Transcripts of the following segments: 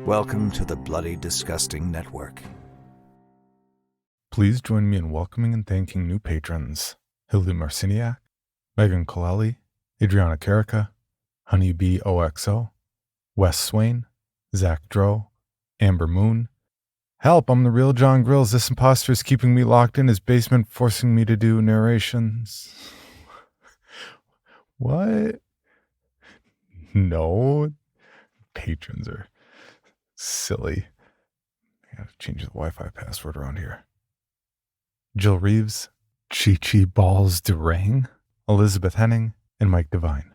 Welcome to the Bloody Disgusting Network. Please join me in welcoming and thanking new patrons: Hildy Marciniak, Megan Colelli, Adriana Carica, Honeybee OXO, Wes Swain, Zach Drow, Amber Moon. Help, I'm the real John Grills. This imposter is keeping me locked in his basement, forcing me to do narrations. What? No. Patrons are silly. I gotta change the Wi-Fi password around here. Jill Reeves, Chi Balls Durang, Elizabeth Henning, and Mike Devine.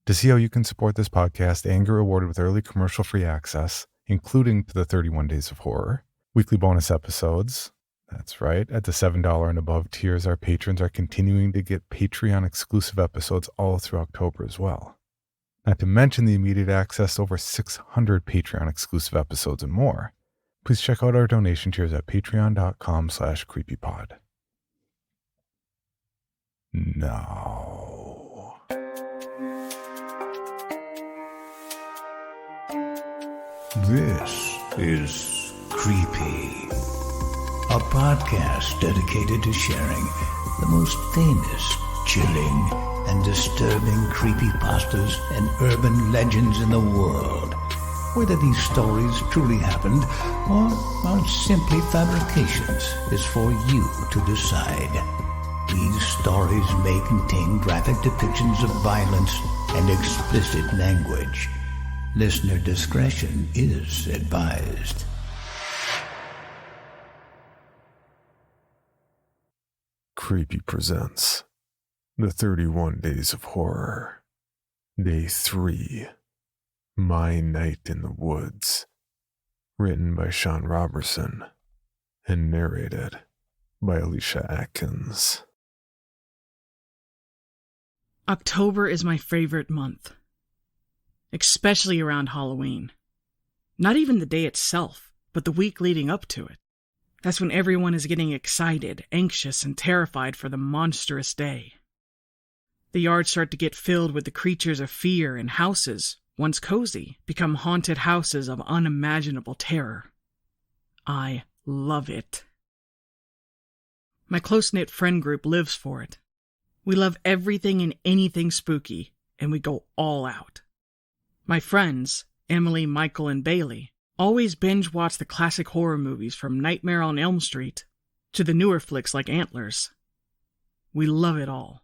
To see how you can support this podcast and get rewarded with early commercial-free access, including to the 31 Days of Horror, weekly bonus episodes. That's right, at the $7 and above tiers, our patrons are continuing to get Patreon-exclusive episodes all through October as well. Not to mention the immediate access to over 600 Patreon-exclusive episodes and more. Please check out our donation tiers at patreon.com/creepypod. No. This is Creepy, a podcast dedicated to sharing the most famous, chilling, and disturbing creepypastas and urban legends in the world. Whether these stories truly happened or are simply fabrications is for you to decide. These stories may contain graphic depictions of violence and explicit language. Listener discretion is advised. Creepy presents The 31 Days of Horror, Day 3, My Night in the Woods, written by Sean Robertson and narrated by Alicia Atkins. October is my favorite month, especially around Halloween. Not even the day itself, but the week leading up to it. That's when everyone is getting excited, anxious, and terrified for the monstrous day. The yards start to get filled with the creatures of fear, and houses, once cozy, become haunted houses of unimaginable terror. I love it. My close-knit friend group lives for it. We love everything and anything spooky, and we go all out. My friends, Emily, Michael, and Bailey, always binge-watch the classic horror movies from Nightmare on Elm Street to the newer flicks like Antlers. We love it all.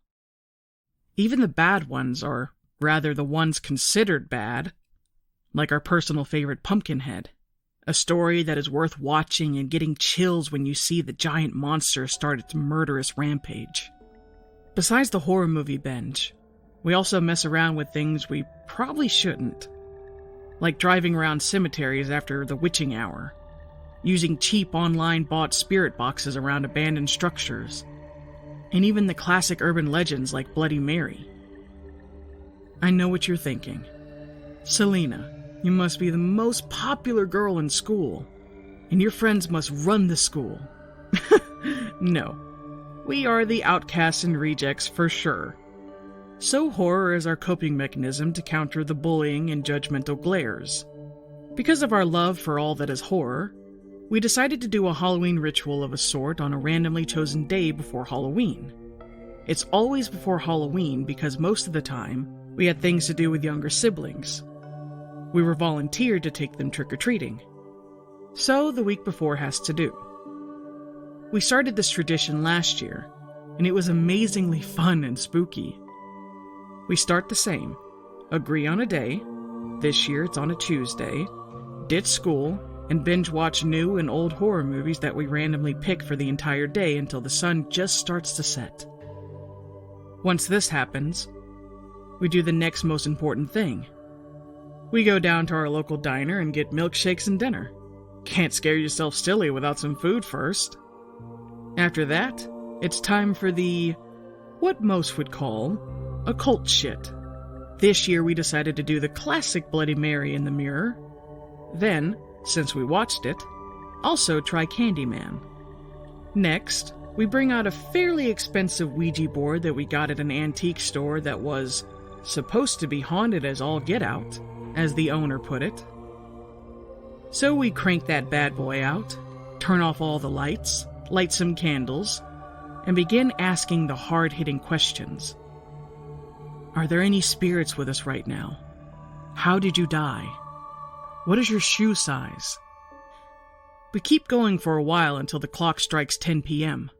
Even the bad ones, or rather the ones considered bad, like our personal favorite Pumpkinhead, a story that is worth watching and getting chills when you see the giant monster start its murderous rampage. Besides the horror movie binge, we also mess around with things we probably shouldn't, like driving around cemeteries after the witching hour, using cheap online bought spirit boxes around abandoned structures, and even the classic urban legends like Bloody Mary. I know what you're thinking. Selena, you must be the most popular girl in school, and your friends must run the school. No. We are the outcasts and rejects for sure. So horror is our coping mechanism to counter the bullying and judgmental glares. Because of our love for all that is horror, we decided to do a Halloween ritual of a sort on a randomly chosen day before Halloween. It's always before Halloween because most of the time, we had things to do with younger siblings. We were volunteered to take them trick-or-treating. So the week before has to do. We started this tradition last year, and it was amazingly fun and spooky. We start the same. Agree on a day. This year it's on a Tuesday. Ditch school, and binge watch new and old horror movies that we randomly pick for the entire day until the sun just starts to set. Once this happens, we do the next most important thing. We go down to our local diner and get milkshakes and dinner. Can't scare yourself silly without some food first. After that, it's time for the, what most would call, occult shit. This year we decided to do the classic Bloody Mary in the mirror. Then, since we watched it, also try Candyman. Next, we bring out a fairly expensive Ouija board that we got at an antique store that was supposed to be haunted as all get out, as the owner put it. So we crank that bad boy out, turn off all the lights, light some candles, and begin asking the hard-hitting questions. Are there any spirits with us right now? How did you die? What is your shoe size? We keep going for a while until the clock strikes 10 p.m.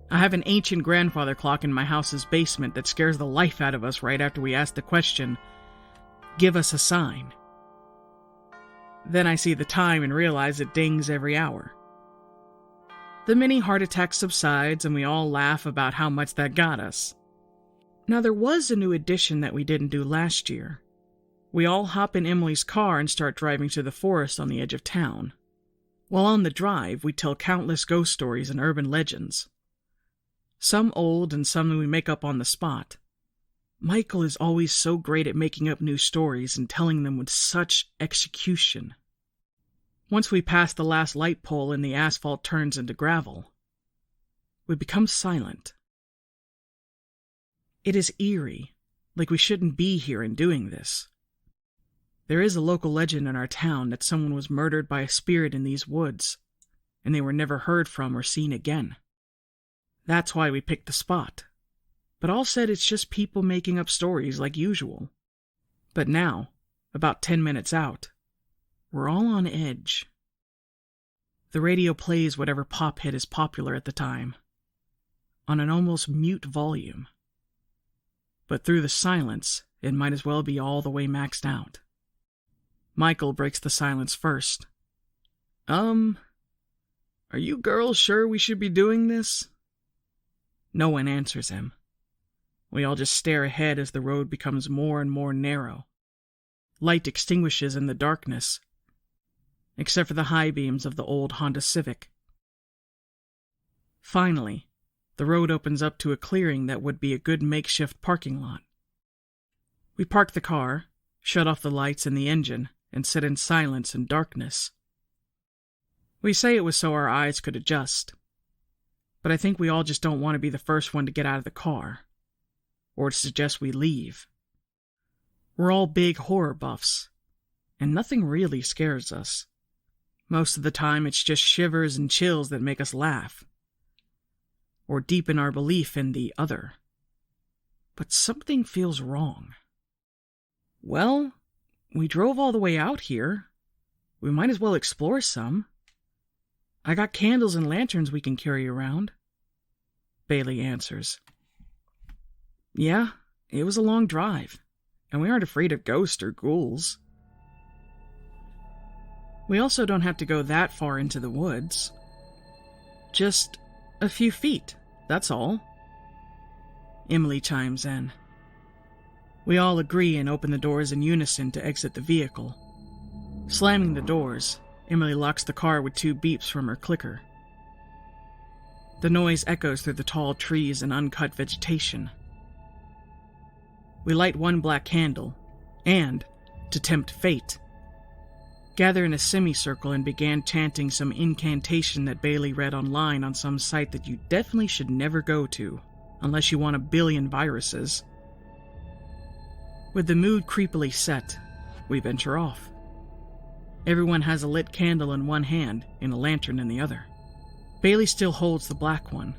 I have an ancient grandfather clock in my house's basement that scares the life out of us right after we ask the question, "Give us a sign." Then I see the time and realize it dings every hour. The mini heart attack subsides and we all laugh about how much that got us. Now there was a new addition that we didn't do last year. We all hop in Emily's car and start driving to the forest on the edge of town. While on the drive, we tell countless ghost stories and urban legends. Some old and some we make up on the spot. Michael is always so great at making up new stories and telling them with such execution. Once we pass the last light pole and the asphalt turns into gravel, we become silent. It is eerie, like we shouldn't be here and doing this. There is a local legend in our town that someone was murdered by a spirit in these woods, and they were never heard from or seen again. That's why we picked the spot. But all said it's just people making up stories like usual. But now, about 10 minutes out, we're all on edge. The radio plays whatever pop hit is popular at the time, on an almost mute volume. But through the silence, it might as well be all the way maxed out. Michael breaks the silence first. Are you girls sure we should be doing this? No one answers him. We all just stare ahead as the road becomes more and more narrow. Light extinguishes in the darkness, except for the high beams of the old Honda Civic. Finally, the road opens up to a clearing that would be a good makeshift parking lot. We park the car, shut off the lights and the engine, and sit in silence and darkness. We say it was so our eyes could adjust, but I think we all just don't want to be the first one to get out of the car, or to suggest we leave. We're all big horror buffs, and nothing really scares us. Most of the time it's just shivers and chills that make us laugh, or deepen our belief in the other. But something feels wrong. Well, we drove all the way out here. We might as well explore some. I got candles and lanterns we can carry around. Bailey answers. Yeah, it was a long drive, and we aren't afraid of ghosts or ghouls. We also don't have to go that far into the woods. Just a few feet, that's all. Emily chimes in. We all agree and open the doors in unison to exit the vehicle. Slamming the doors, Emily locks the car with 2 beeps from her clicker. The noise echoes through the tall trees and uncut vegetation. We light 1 black candle, and, to tempt fate, gather in a semicircle and began chanting some incantation that Bailey read online on some site that you definitely should never go to, unless you want 1 billion viruses. With the mood creepily set, we venture off. Everyone has a lit candle in one hand and a lantern in the other. Bailey still holds the black one.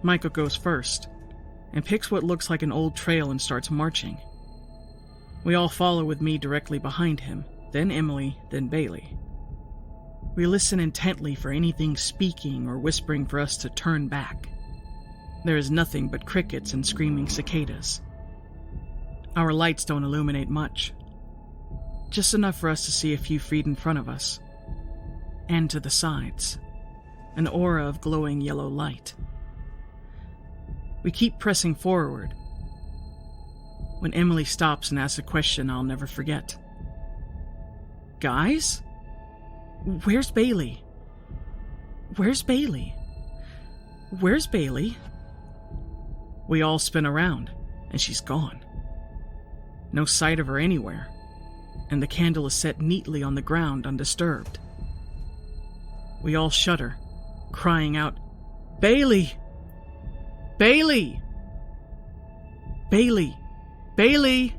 Michael goes first, and picks what looks like an old trail and starts marching. We all follow with me directly behind him, then Emily, then Bailey. We listen intently for anything speaking or whispering for us to turn back. There is nothing but crickets and screaming cicadas. Our lights don't illuminate much, just enough for us to see a few feet in front of us, and to the sides, an aura of glowing yellow light. We keep pressing forward, when Emily stops and asks a question I'll never forget. Guys? Where's Bailey? Where's Bailey? Where's Bailey? We all spin around, and she's gone. No sight of her anywhere, and the candle is set neatly on the ground undisturbed. We all shudder, crying out, "Bailey! Bailey! Bailey! Bailey!"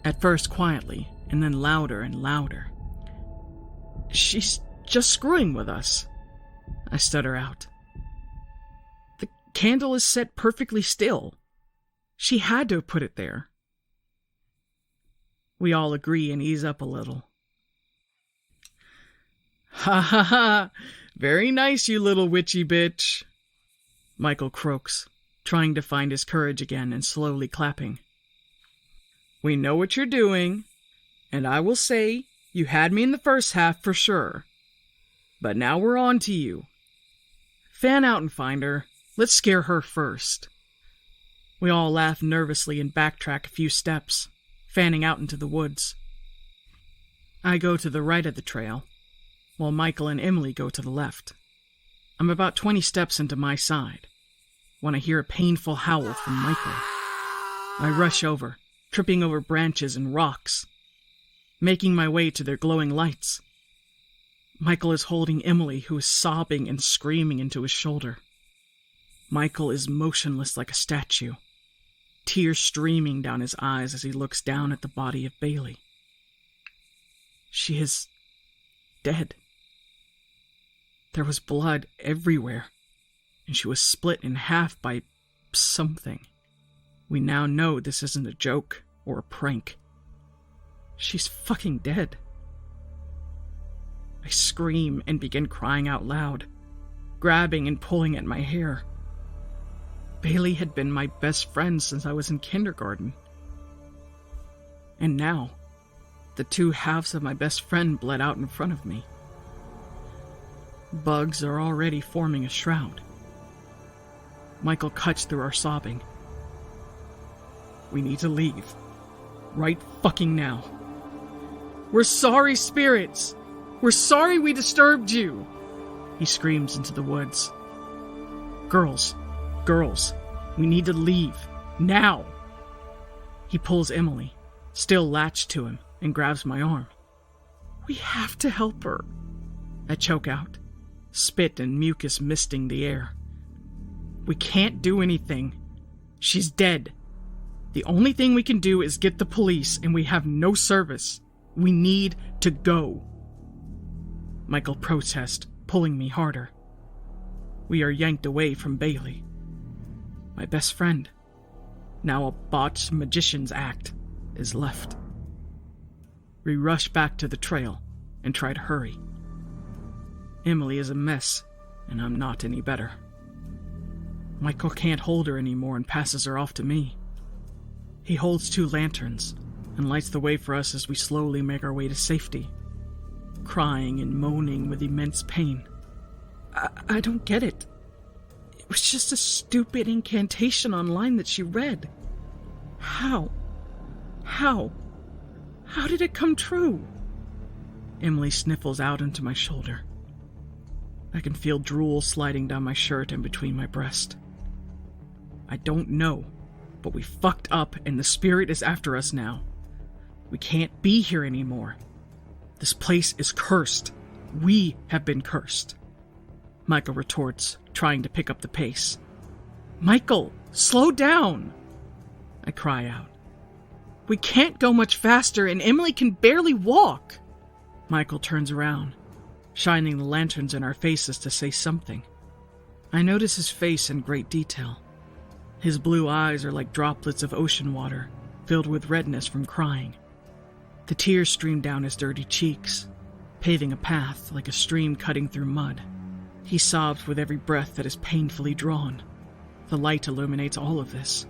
At first quietly, and then louder and louder. "She's just screwing with us," I stutter out. "The candle is set perfectly still. She had to have put it there." We all agree and ease up a little. "Ha ha ha! Very nice, you little witchy bitch," Michael croaks, trying to find his courage again and slowly clapping. "We know what you're doing, and I will say you had me in the first half for sure. But now we're on to you. Fan out and find her. Let's scare her first." We all laugh nervously and backtrack a few steps, fanning out into the woods. I go to the right of the trail, while Michael and Emily go to the left. I'm about 20 steps into my side when I hear a painful howl from Michael. I rush over, tripping over branches and rocks, making my way to their glowing lights. Michael is holding Emily, who is sobbing and screaming into his shoulder. Michael is motionless like a statue, tears streaming down his eyes as he looks down at the body of Bailey. She is dead. There was blood everywhere, and she was split in half by something. We now know this isn't a joke or a prank. She's fucking dead. I scream and begin crying out loud, grabbing and pulling at my hair. Bailey had been my best friend since I was in kindergarten. And now, the two halves of my best friend bled out in front of me. Bugs are already forming a shroud. Michael cuts through our sobbing. "We need to leave. Right fucking now. We're sorry, spirits! We're sorry we disturbed you!" He screams into the woods. Girls, we need to leave. Now!" He pulls Emily, still latched to him, and grabs my arm. "We have to help her," I choke out, spit and mucus misting the air. "We can't do anything. She's dead. The only thing we can do is get the police, and we have no service. We need to go." Michael protests, pulling me harder. We are yanked away from Bailey. My best friend, now a botched magician's act, is left. We rush back to the trail and try to hurry. Emily is a mess, and I'm not any better. Michael can't hold her anymore and passes her off to me. He holds 2 lanterns and lights the way for us as we slowly make our way to safety, crying and moaning with immense pain. I don't get it. It was just a stupid incantation online that she read. How did it come true? Emily sniffles out into my shoulder. I can feel drool sliding down my shirt and between my breast. I don't know, but we fucked up and the spirit is after us now. We can't be here anymore. This place is cursed. We have been cursed. Michael retorts, trying to pick up the pace. "Michael, slow down!" I cry out. "We can't go much faster and Emily can barely walk!" Michael turns around, shining the lanterns in our faces to say something. I notice his face in great detail. His blue eyes are like droplets of ocean water, filled with redness from crying. The tears stream down his dirty cheeks, paving a path like a stream cutting through mud. He sobs with every breath that is painfully drawn. The light illuminates all of this.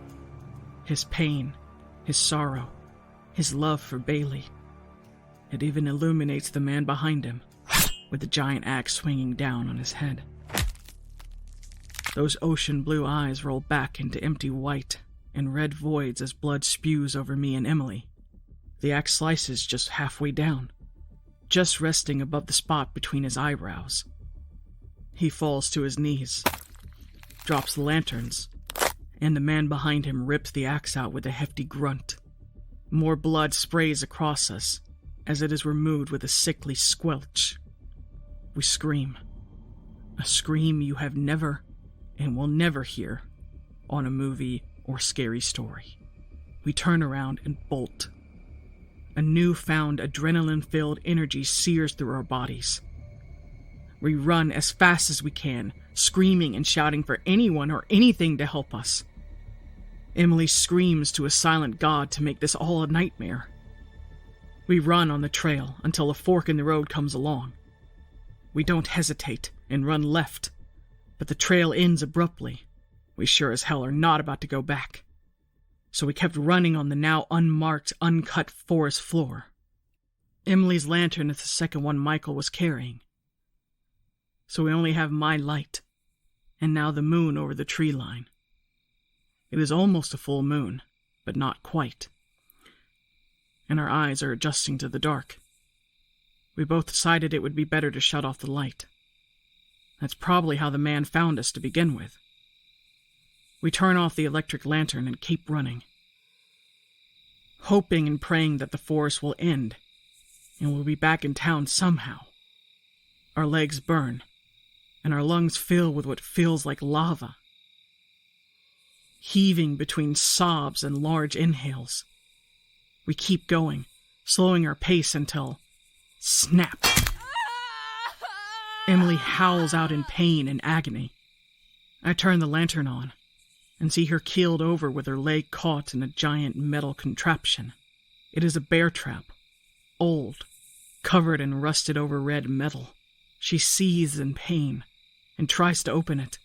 His pain, his sorrow, his love for Bailey. It even illuminates the man behind him, with the giant axe swinging down on his head. Those ocean blue eyes roll back into empty white and red voids as blood spews over me and Emily. The axe slices just halfway down, just resting above the spot between his eyebrows. He falls to his knees, drops the lanterns, and the man behind him rips the axe out with a hefty grunt. More blood sprays across us as it is removed with a sickly squelch. We scream. A scream you have never and will never hear on a movie or scary story. We turn around and bolt. A newfound adrenaline-filled energy sears through our bodies. We run as fast as we can, screaming and shouting for anyone or anything to help us. Emily screams to a silent god to make this all a nightmare. We run on the trail until a fork in the road comes along. We don't hesitate and run left, but the trail ends abruptly. We sure as hell are not about to go back. So we kept running on the now unmarked, uncut forest floor. Emily's lantern is the second one Michael was carrying. So we only have my light, and now the moon over the tree line. It is almost a full moon, but not quite. And our eyes are adjusting to the dark. We both decided it would be better to shut off the light. That's probably how the man found us to begin with. We turn off the electric lantern and keep running, hoping and praying that the forest will end, and we'll be back in town somehow. Our legs burn, and our lungs fill with what feels like lava, heaving between sobs and large inhales. We keep going, slowing our pace until... snap! Emily howls out in pain and agony. I turn the lantern on and see her keeled over with her leg caught in a giant metal contraption. It is a bear trap, old, covered in rusted over red metal. She seethes in pain and tries to open it,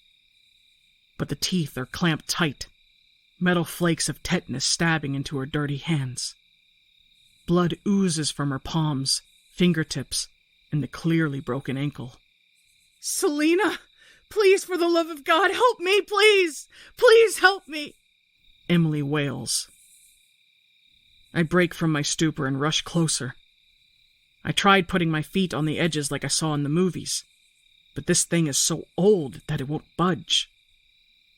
but the teeth are clamped tight, metal flakes of tetanus stabbing into her dirty hands. Blood oozes from her palms, fingertips, and the clearly broken ankle. "Selena, please, for the love of God, help me, please! Please help me!" Emily wails. I break from my stupor and rush closer. I tried putting my feet on the edges like I saw in the movies, but this thing is so old that it won't budge.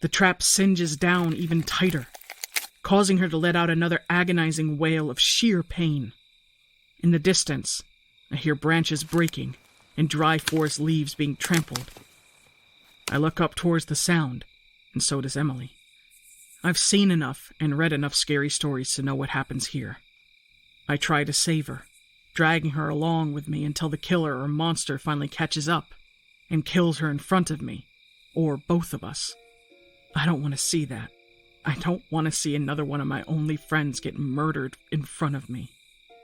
The trap singes down even tighter, causing her to let out another agonizing wail of sheer pain. In the distance, I hear branches breaking and dry forest leaves being trampled. I look up towards the sound, and so does Emily. I've seen enough and read enough scary stories to know what happens here. I try to save her, dragging her along with me until the killer or monster finally catches up and kills her in front of me, or both of us. I don't want to see that. I don't want to see another one of my only friends get murdered in front of me.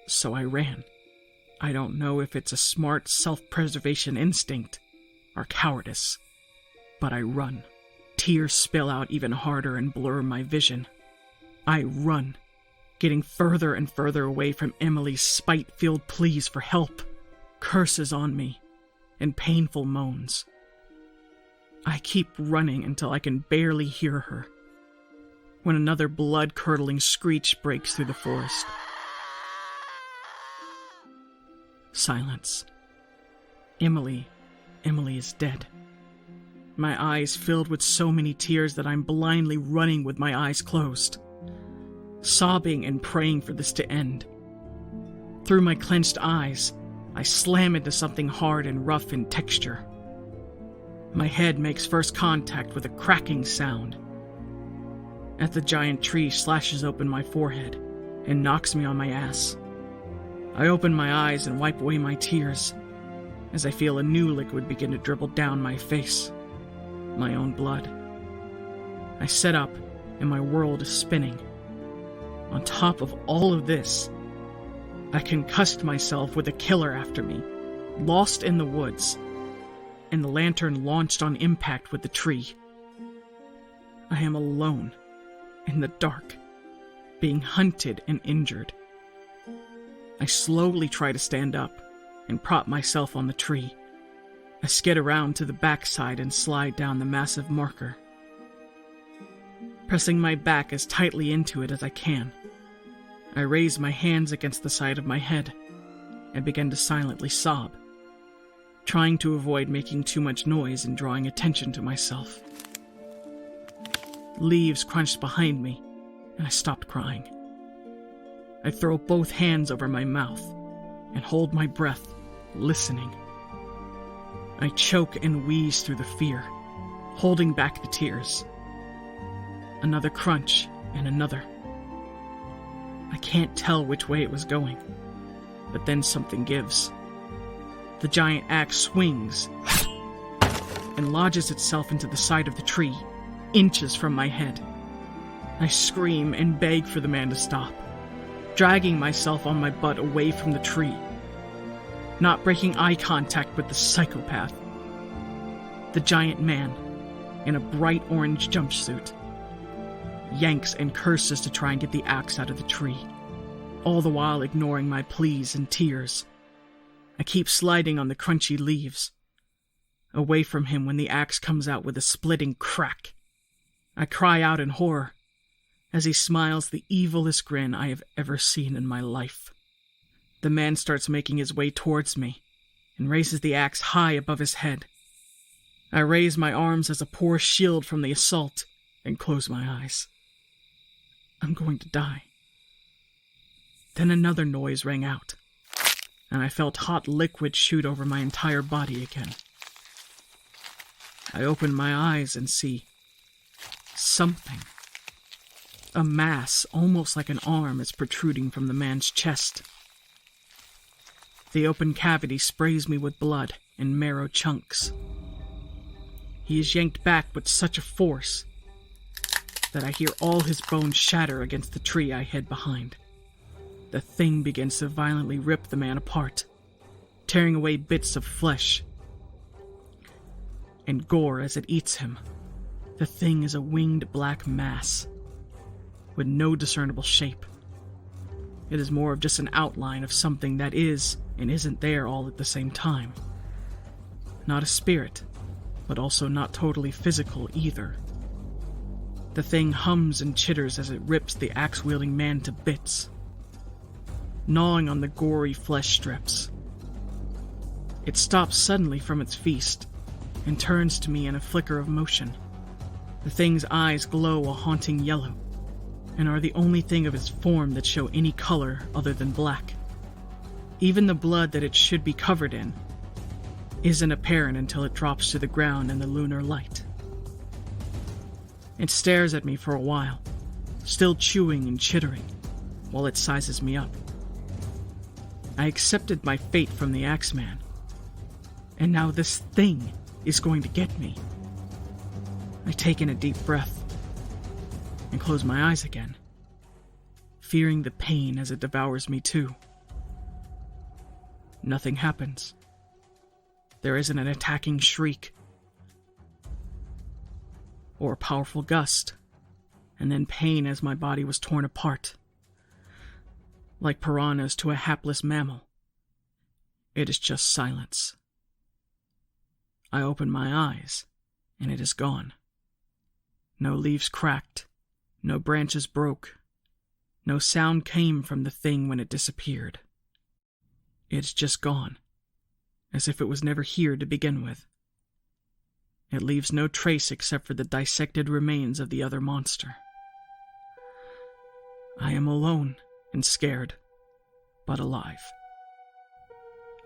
So I ran. I don't know if it's a smart self-preservation instinct or cowardice, but I run. Tears spill out even harder and blur my vision. I run, getting further and further away from Emily's spite-filled pleas for help, curses on me, and painful moans. I keep running until I can barely hear her, when another blood-curdling screech breaks through the forest. Silence. Emily is dead. My eyes filled with so many tears that I'm blindly running with my eyes closed, sobbing and praying for this to end. Through my clenched eyes, I slam into something hard and rough in texture. My head makes first contact with a cracking sound. As the giant tree slashes open my forehead and knocks me on my ass. I open my eyes and wipe away my tears as I feel a new liquid begin to dribble down my face. My own blood. I sit up and my world is spinning. On top of all of this, I concussed myself with a killer after me, lost in the woods, and the lantern launched on impact with the tree. I am alone, in the dark, being hunted and injured. I slowly try to stand up and prop myself on the tree. I skid around to the backside and slide down the massive marker, pressing my back as tightly into it as I can. I raise my hands against the side of my head and begin to silently sob, trying to avoid making too much noise and drawing attention to myself. Leaves crunched behind me, and I stopped crying. I throw both hands over my mouth and hold my breath, listening. I choke and wheeze through the fear, holding back the tears. Another crunch and another. I can't tell which way it was going, but then something gives. The giant axe swings and lodges itself into the side of the tree, inches from my head. I scream and beg for the man to stop, dragging myself on my butt away from the tree, not breaking eye contact with the psychopath. The giant man, in a bright orange jumpsuit, yanks and curses to try and get the axe out of the tree, all the while ignoring my pleas and tears. I keep sliding on the crunchy leaves, away from him when the axe comes out with a splitting crack. I cry out in horror as he smiles the evilest grin I have ever seen in my life. The man starts making his way towards me and raises the axe high above his head. I raise my arms as a poor shield from the assault and close my eyes. I'm going to die. Then another noise rang out, and I felt hot liquid shoot over my entire body again. I open my eyes and see something. A mass, almost like an arm, is protruding from the man's chest. The open cavity sprays me with blood and marrow chunks. He is yanked back with such a force that I hear all his bones shatter against the tree I hid behind. The thing begins to violently rip the man apart, tearing away bits of flesh and gore as it eats him. The thing is a winged black mass with no discernible shape. It is more of just an outline of something that is and isn't there all at the same time. Not a spirit, but also not totally physical either. The thing hums and chitters as it rips the axe-wielding man to bits, gnawing on the gory flesh strips. It stops suddenly from its feast and turns to me in a flicker of motion. The thing's eyes glow a haunting yellow and are the only thing of its form that show any color other than black. Even the blood that it should be covered in isn't apparent until it drops to the ground in the lunar light. It stares at me for a while, still chewing and chittering, while it sizes me up. I accepted my fate from the Axeman, and now this thing is going to get me. I take in a deep breath and close my eyes again, fearing the pain as it devours me too. Nothing happens. There isn't an attacking shriek or a powerful gust, and then pain as my body was torn apart. Like piranhas to a hapless mammal, it is just silence. I open my eyes, and it is gone. No leaves cracked, no branches broke, no sound came from the thing when it disappeared. It's just gone, as if it was never here to begin with. It leaves no trace except for the dissected remains of the other monster. I am alone and scared, but alive.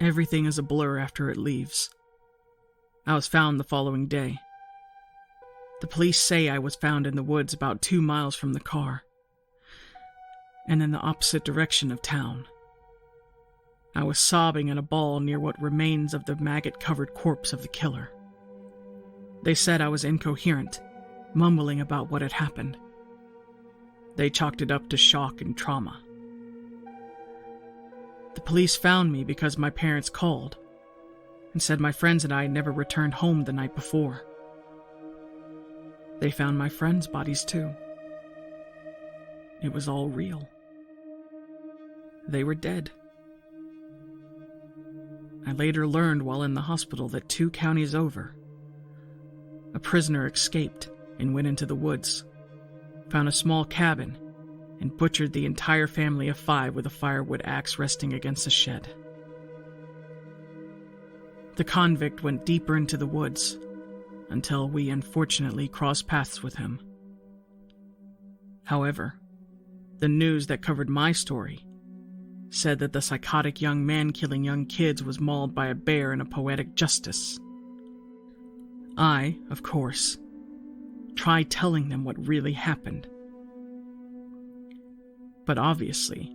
Everything is a blur after it leaves. I was found the following day. The police say I was found in the woods about 2 miles from the car, and in the opposite direction of town. I was sobbing in a ball near what remains of the maggot-covered corpse of the killer. They said I was incoherent, mumbling about what had happened. They chalked it up to shock and trauma. The police found me because my parents called and said my friends and I had never returned home the night before. They found my friends' bodies too. It was all real. They were dead. I later learned while in the hospital that 2 counties over, a prisoner escaped and went into the woods, found a small cabin, and butchered the entire family of 5 with a firewood axe resting against a shed. The convict went deeper into the woods until we unfortunately crossed paths with him. However, the news that covered my story said that the psychotic young man killing young kids was mauled by a bear in a poetic justice. I, of course, tried telling them what really happened. But obviously,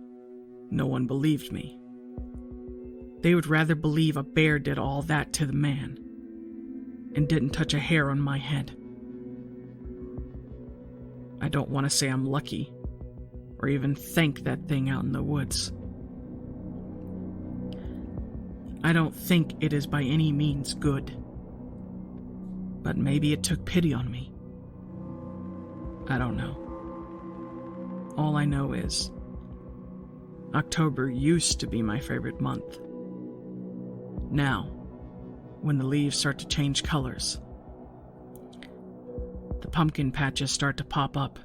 no one believed me. They would rather believe a bear did all that to the man and didn't touch a hair on my head. I don't want to say I'm lucky or even thank that thing out in the woods. I don't think it is by any means good, but maybe it took pity on me. I don't know. All I know is October used to be my favorite month. Now, when the leaves start to change colors, the pumpkin patches start to pop up,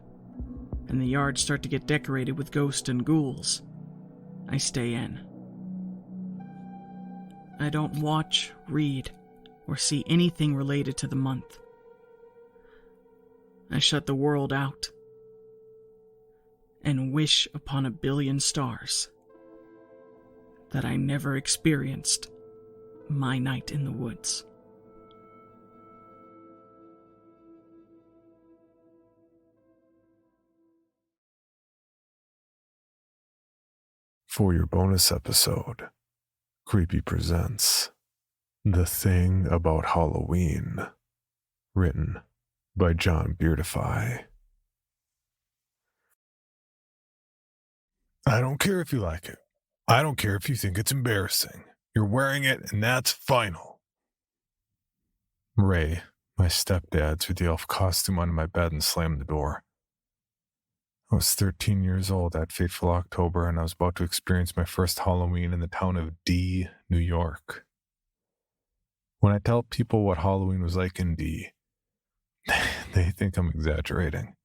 and the yards start to get decorated with ghosts and ghouls, I stay in. I don't watch, read, or see anything related to the month. I shut the world out and wish upon a billion stars that I never experienced my night in the woods. For your bonus episode, Creepy presents The Thing About Halloween, written by John Beardify. I don't care if you like it. I don't care if you think it's embarrassing. You're wearing it, and that's final. Ray, my stepdad, threw the elf costume onto my bed and slammed the door. I was 13 years old that fateful October, and I was about to experience my first Halloween in the town of D, New York. When I tell people what Halloween was like in D, they think I'm exaggerating.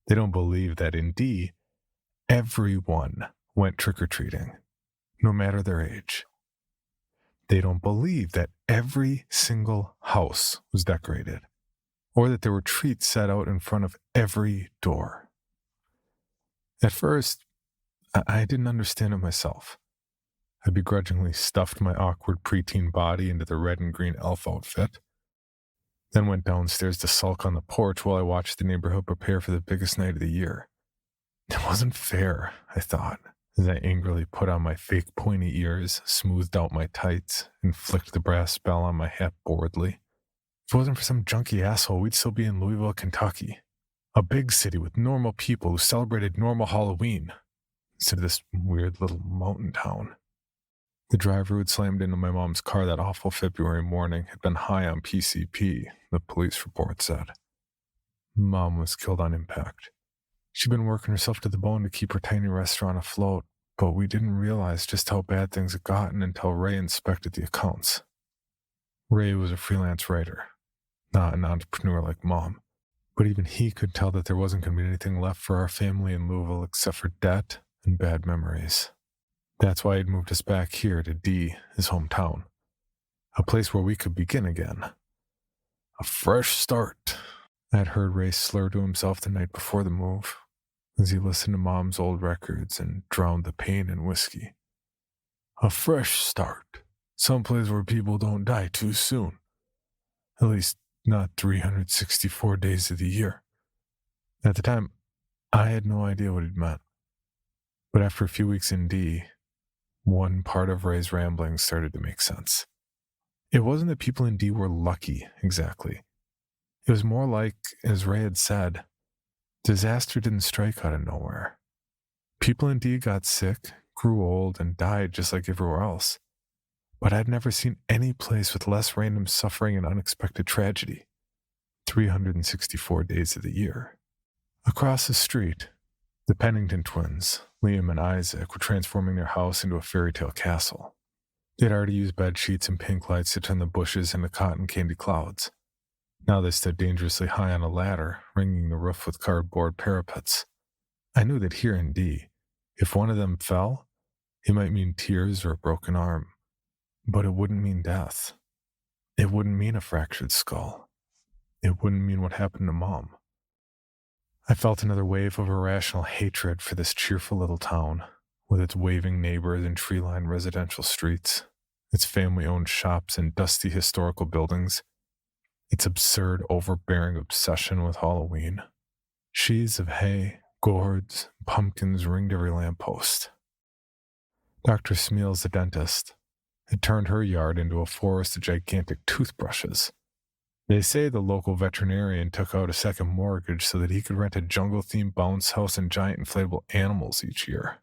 They don't believe that in D, everyone went trick-or-treating, no matter their age. They don't believe that every single house was decorated, or that there were treats set out in front of every door. At first, I didn't understand it myself. I begrudgingly stuffed my awkward preteen body into the red and green elf outfit, then went downstairs to sulk on the porch while I watched the neighborhood prepare for the biggest night of the year. It wasn't fair, I thought, as I angrily put on my fake pointy ears, smoothed out my tights, and flicked the brass bell on my hat boredly. If it wasn't for some junky asshole, we'd still be in Louisville, Kentucky. A big city with normal people who celebrated normal Halloween, instead of this weird little mountain town. The driver who had slammed into my mom's car that awful February morning had been high on PCP, the police report said. Mom was killed on impact. She'd been working herself to the bone to keep her tiny restaurant afloat, but we didn't realize just how bad things had gotten until Ray inspected the accounts. Ray was a freelance writer, not an entrepreneur like Mom, but even he could tell that there wasn't going to be anything left for our family in Louisville except for debt and bad memories. That's why he'd moved us back here to D, his hometown, a place where we could begin again. A fresh start. I'd heard Ray slur to himself the night before the move, as he listened to Mom's old records and drowned the pain in whiskey. A fresh start. Someplace where people don't die too soon. At least not 364 days of the year. At the time, I had no idea what it meant. But after a few weeks in D, one part of Ray's ramblings started to make sense. It wasn't that people in D were lucky, exactly. It was more like, as Ray had said, disaster didn't strike out of nowhere. People in D got sick, grew old, and died just like everywhere else. But I'd never seen any place with less random suffering and unexpected tragedy. 364 days of the year. Across the street, the Pennington twins, Liam and Isaac, were transforming their house into a fairy tale castle. They'd already used bed sheets and pink lights to turn the bushes into cotton candy clouds. Now they stood dangerously high on a ladder, ringing the roof with cardboard parapets. I knew that here in D, if one of them fell, it might mean tears or a broken arm. But it wouldn't mean death. It wouldn't mean a fractured skull. It wouldn't mean what happened to Mom. I felt another wave of irrational hatred for this cheerful little town, with its waving neighbors and tree-lined residential streets, its family-owned shops and dusty historical buildings, its absurd, overbearing obsession with Halloween. Sheaves of hay, Gourds, pumpkins ringed every lamppost. Dr. Smeals, the dentist, had turned her yard into a forest of gigantic toothbrushes. They say the local veterinarian took out a second mortgage so that he could rent a jungle-themed bounce house and giant inflatable animals each year.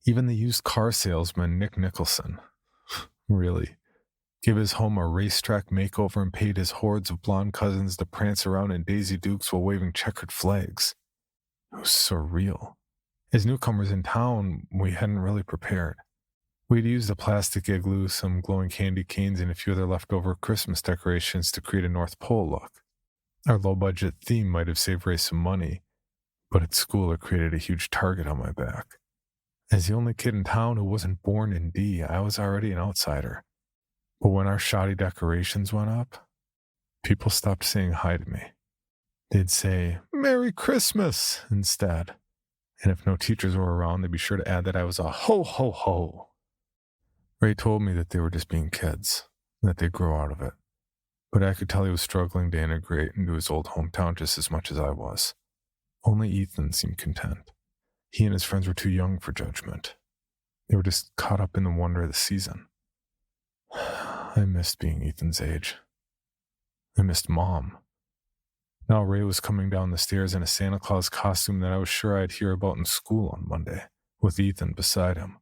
Even the used car salesman, Nick Nicholson, really, gave his home a racetrack makeover and paid his hordes of blonde cousins to prance around in Daisy Dukes while waving checkered flags. It was surreal. As newcomers in town, we hadn't really prepared. We'd used a plastic igloo, some glowing candy canes, and a few other leftover Christmas decorations to create a North Pole look. Our low-budget theme might have saved Ray some money, but at school it created a huge target on my back. As the only kid in town who wasn't born in D, I was already an outsider. But when our shoddy decorations went up, people stopped saying hi to me. They'd say, "Merry Christmas," instead. And if no teachers were around, they'd be sure to add that I was a ho-ho-ho. Ray told me that they were just being kids, and that they'd grow out of it. But I could tell he was struggling to integrate into his old hometown just as much as I was. Only Ethan seemed content. He and his friends were too young for judgment. They were just caught up in the wonder of the season. I missed being Ethan's age. I missed Mom. Now Ray was coming down the stairs in a Santa Claus costume that I was sure I'd hear about in school on Monday, with Ethan beside him.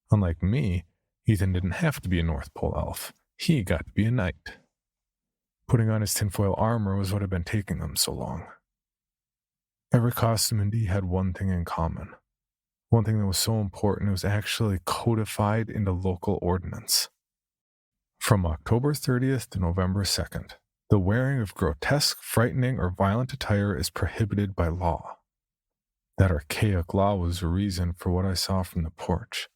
Unlike me, Ethan didn't have to be a North Pole elf. He got to be a knight. Putting on his tinfoil armor was what had been taking them so long. Every costume in D had one thing in common. One thing that was so important it was actually codified into local ordinance. From October 30th to November 2nd, the wearing of grotesque, frightening, or violent attire is prohibited by law. That archaic law was the reason for what I saw from the porch.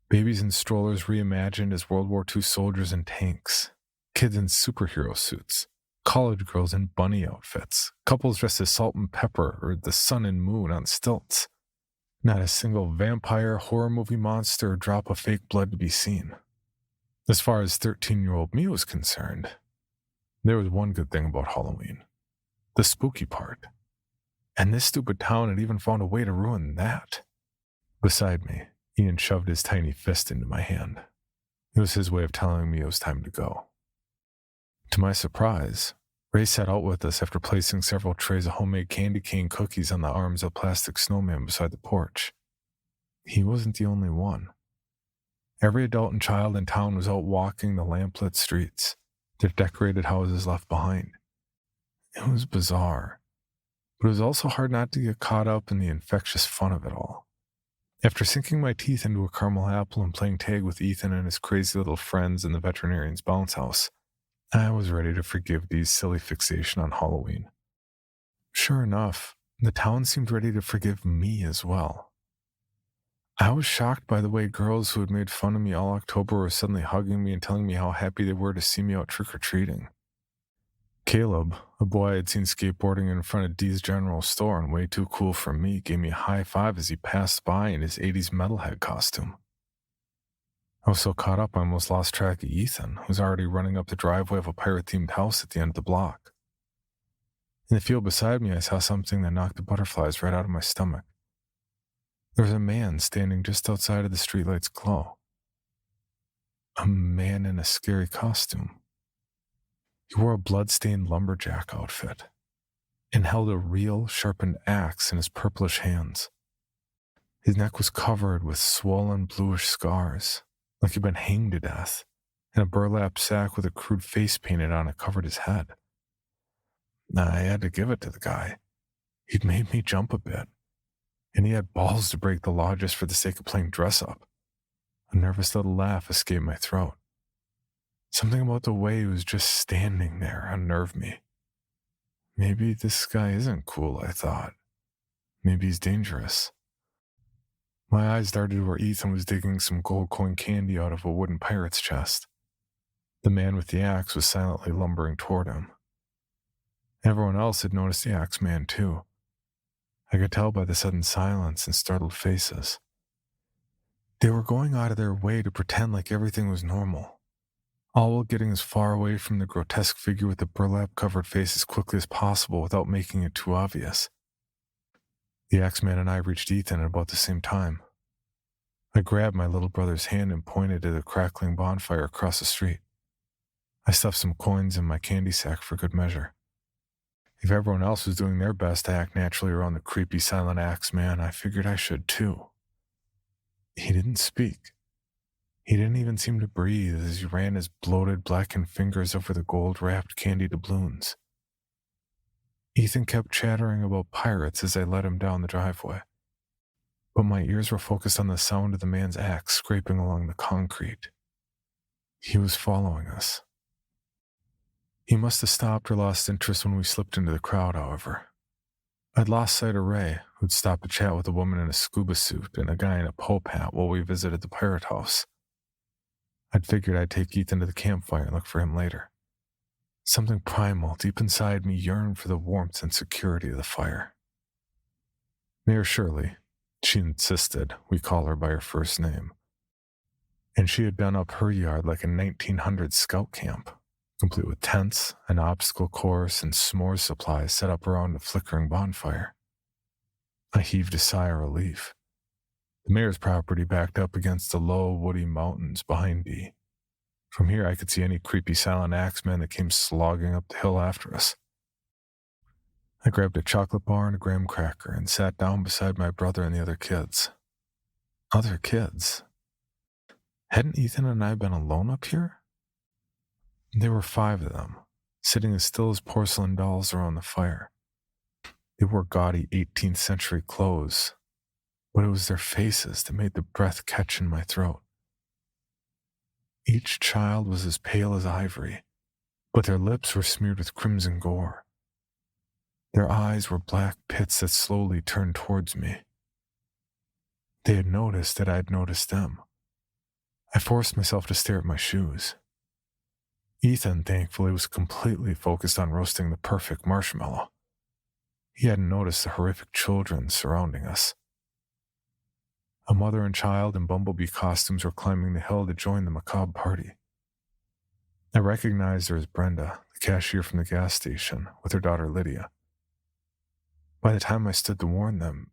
Babies in strollers reimagined as World War II soldiers in tanks, kids in superhero suits, college girls in bunny outfits, couples dressed as Salt and Pepper or the Sun and Moon on stilts. Not a single vampire, horror movie monster, or drop of fake blood to be seen. As far as 13-year-old me was concerned, there was one good thing about Halloween. The spooky part. And this stupid town had even found a way to ruin that. Beside me, Ian shoved his tiny fist into my hand. It was his way of telling me it was time to go. To my surprise, Ray set out with us after placing several trays of homemade candy cane cookies on the arms of a plastic snowman beside the porch. He wasn't the only one. Every adult and child in town was out walking the lamplit streets, their decorated houses left behind. It was bizarre, but it was also hard not to get caught up in the infectious fun of it all. After sinking my teeth into a caramel apple and playing tag with Ethan and his crazy little friends in the veterinarian's bounce house, I was ready to forgive Dee's silly fixation on Halloween. Sure enough, the town seemed ready to forgive me as well. I was shocked by the way girls who had made fun of me all October were suddenly hugging me and telling me how happy they were to see me out trick-or-treating. Caleb, a boy I had seen skateboarding in front of Dee's General Store and way too cool for me, gave me a high five as he passed by in his 80s metalhead costume. I was so caught up I almost lost track of Ethan, who was already running up the driveway of a pirate-themed house at the end of the block. In the field beside me, I saw something that knocked the butterflies right out of my stomach. There was a man standing just outside of the streetlight's glow. A man in a scary costume. He wore a blood-stained lumberjack outfit and held a real sharpened axe in his purplish hands. His neck was covered with swollen bluish scars, like he'd been hanged to death, and a burlap sack with a crude face painted on it covered his head. I had to give it to the guy. He'd made me jump a bit, and he had balls to break the law just for the sake of playing dress-up. A nervous little laugh escaped my throat. Something about the way he was just standing there unnerved me. Maybe this guy isn't cool, I thought. Maybe he's dangerous. My eyes darted where Ethan was digging some gold coin candy out of a wooden pirate's chest. The man with the axe was silently lumbering toward him. Everyone else had noticed the axe man too. I could tell by the sudden silence and startled faces. They were going out of their way to pretend like everything was normal, all while getting as far away from the grotesque figure with the burlap-covered face as quickly as possible without making it too obvious. The Axeman and I reached Ethan at about the same time. I grabbed my little brother's hand and pointed to the crackling bonfire across the street. I stuffed some coins in my candy sack for good measure. If everyone else was doing their best to act naturally around the creepy silent Axeman, I figured I should too. He didn't speak. He didn't even seem to breathe as he ran his bloated, blackened fingers over the gold-wrapped candy doubloons. Ethan kept chattering about pirates as I led him down the driveway, but my ears were focused on the sound of the man's axe scraping along the concrete. He was following us. He must have stopped or lost interest when we slipped into the crowd, however. I'd lost sight of Ray, who'd stopped to chat with a woman in a scuba suit and a guy in a Pope hat while we visited the pirate house. I'd figured I'd take Ethan to the campfire and look for him later. Something primal deep inside me yearned for the warmth and security of the fire. Mayor Shirley, she insisted we call her by her first name, and she had done up her yard like a 1900s scout camp, complete with tents, an obstacle course, and s'mores supplies set up around a flickering bonfire. I heaved a sigh of relief. The mayor's property backed up against the low, woody mountains behind me. From here, I could see any creepy silent Axeman that came slogging up the hill after us. I grabbed a chocolate bar and a graham cracker and sat down beside my brother and the other kids. Other kids? Hadn't Ethan and I been alone up here? There were 5 of them, sitting as still as porcelain dolls around the fire. They wore gaudy 18th century clothes, but it was their faces that made the breath catch in my throat. Each child was as pale as ivory, but their lips were smeared with crimson gore. Their eyes were black pits that slowly turned towards me. They had noticed that I had noticed them. I forced myself to stare at my shoes. Ethan, thankfully, was completely focused on roasting the perfect marshmallow. He hadn't noticed the horrific children surrounding us. A mother and child in bumblebee costumes were climbing the hill to join the macabre party. I recognized her as Brenda, the cashier from the gas station, with her daughter Lydia. By the time I stood to warn them,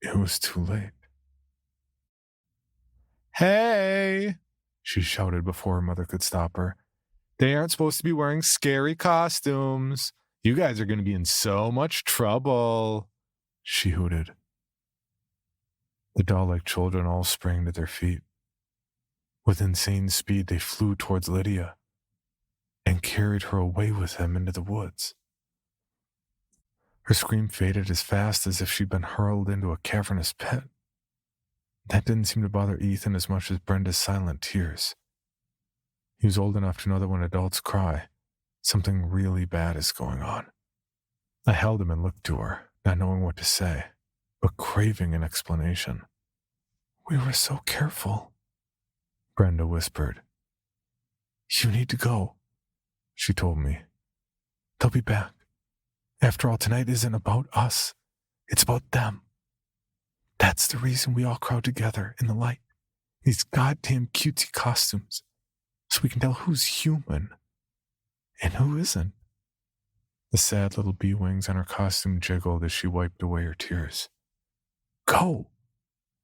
it was too late. "Hey!" she shouted before her mother could stop her. "They aren't supposed to be wearing scary costumes. You guys are going to be in so much trouble," she hooted. The doll-like children all sprang to their feet. With insane speed, they flew towards Lydia and carried her away with them into the woods. Her scream faded as fast as if she'd been hurled into a cavernous pit. That didn't seem to bother Ethan as much as Brenda's silent tears. He was old enough to know that when adults cry, something really bad is going on. I held him and looked to her, not knowing what to say, but craving an explanation. "We were so careful," Brenda whispered. "You need to go," she told me. "They'll be back. After all, tonight isn't about us. It's about them. That's the reason we all crowd together in the light, these goddamn cutesy costumes, so we can tell who's human and who isn't." The sad little bee wings on her costume jiggled as she wiped away her tears. "Go,"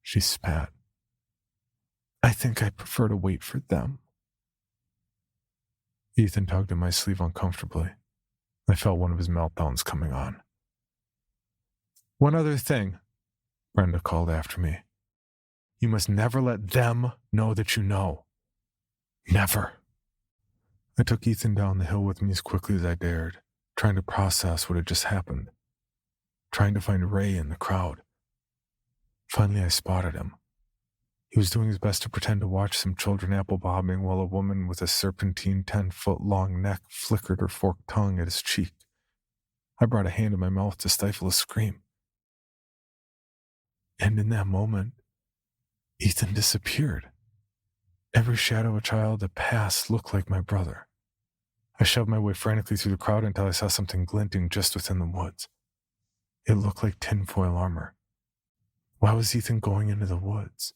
she spat. "I think I prefer to wait for them." Ethan tugged at my sleeve uncomfortably. I felt one of his meltdowns coming on. "One other thing," Brenda called after me. "You must never let them know that you know. Never." I took Ethan down the hill with me as quickly as I dared, trying to process what had just happened, trying to find Ray in the crowd. Finally, I spotted him. He was doing his best to pretend to watch some children apple bobbing while a woman with a serpentine 10-foot-long neck flickered her forked tongue at his cheek. I brought a hand to my mouth to stifle a scream. And in that moment, Ethan disappeared. Every shadow of a child that passed looked like my brother. I shoved my way frantically through the crowd until I saw something glinting just within the woods. It looked like tinfoil armor. Why was Ethan going into the woods?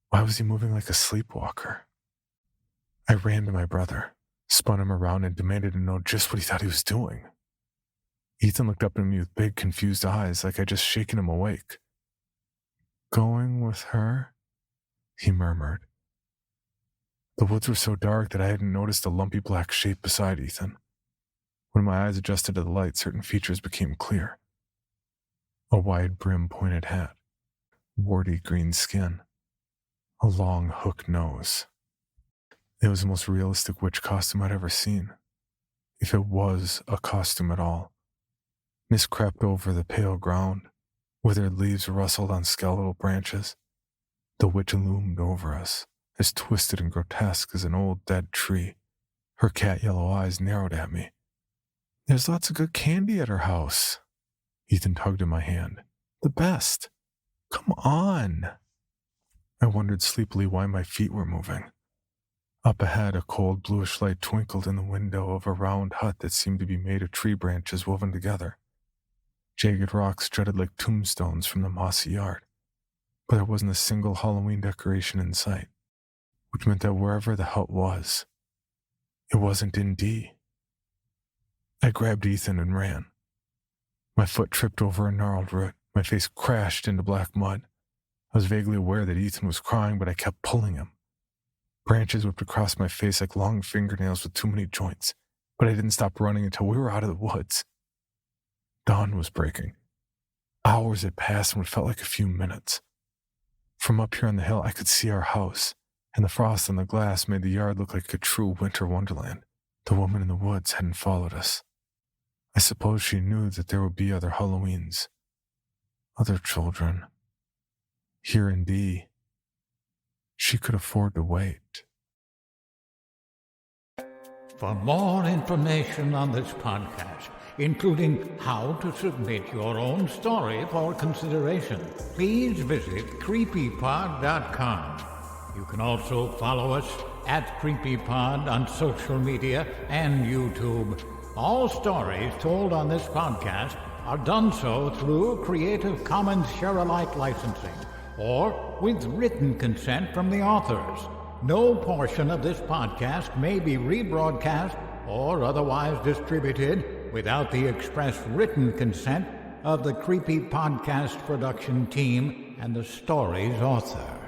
Why was he moving like a sleepwalker? I ran to my brother, spun him around, and demanded to know just what he thought he was doing. Ethan looked up at me with big, confused eyes, like I'd just shaken him awake. "Going with her?" he murmured. The woods were so dark that I hadn't noticed a lumpy black shape beside Ethan. When my eyes adjusted to the light, certain features became clear. A wide-brimmed pointed hat, warty green skin, a long hooked nose. It was the most realistic witch costume I'd ever seen, if it was a costume at all. Mist crept over the pale ground, withered leaves rustled on skeletal branches. The witch loomed over us, as twisted and grotesque as an old dead tree. Her cat-yellow eyes narrowed at me. "There's lots of good candy at her house." Ethan tugged at my hand. "The best. Come on." I wondered sleepily why my feet were moving. Up ahead, a cold bluish light twinkled in the window of a round hut that seemed to be made of tree branches woven together. Jagged rocks jutted like tombstones from the mossy yard, but there wasn't a single Halloween decoration in sight, which meant that wherever the hut was, it wasn't in D. I grabbed Ethan and ran. My foot tripped over a gnarled root. My face crashed into black mud. I was vaguely aware that Ethan was crying, but I kept pulling him. Branches whipped across my face like long fingernails with too many joints, but I didn't stop running until we were out of the woods. Dawn was breaking. Hours had passed in what felt like a few minutes. From up here on the hill, I could see our house, and the frost on the glass made the yard look like a true winter wonderland. The woman in the woods hadn't followed us. I suppose she knew that there would be other Halloweens, other children. Here in D, she could afford to wait. For more information on this podcast, including how to submit your own story for consideration, please visit creepypod.com. You can also follow us at CreepyPod on social media and YouTube. All stories told on this podcast are done so through Creative Commons Share-alike licensing or with written consent from the authors. No portion of this podcast may be rebroadcast or otherwise distributed without the express written consent of the Creepy Podcast production team and the story's author.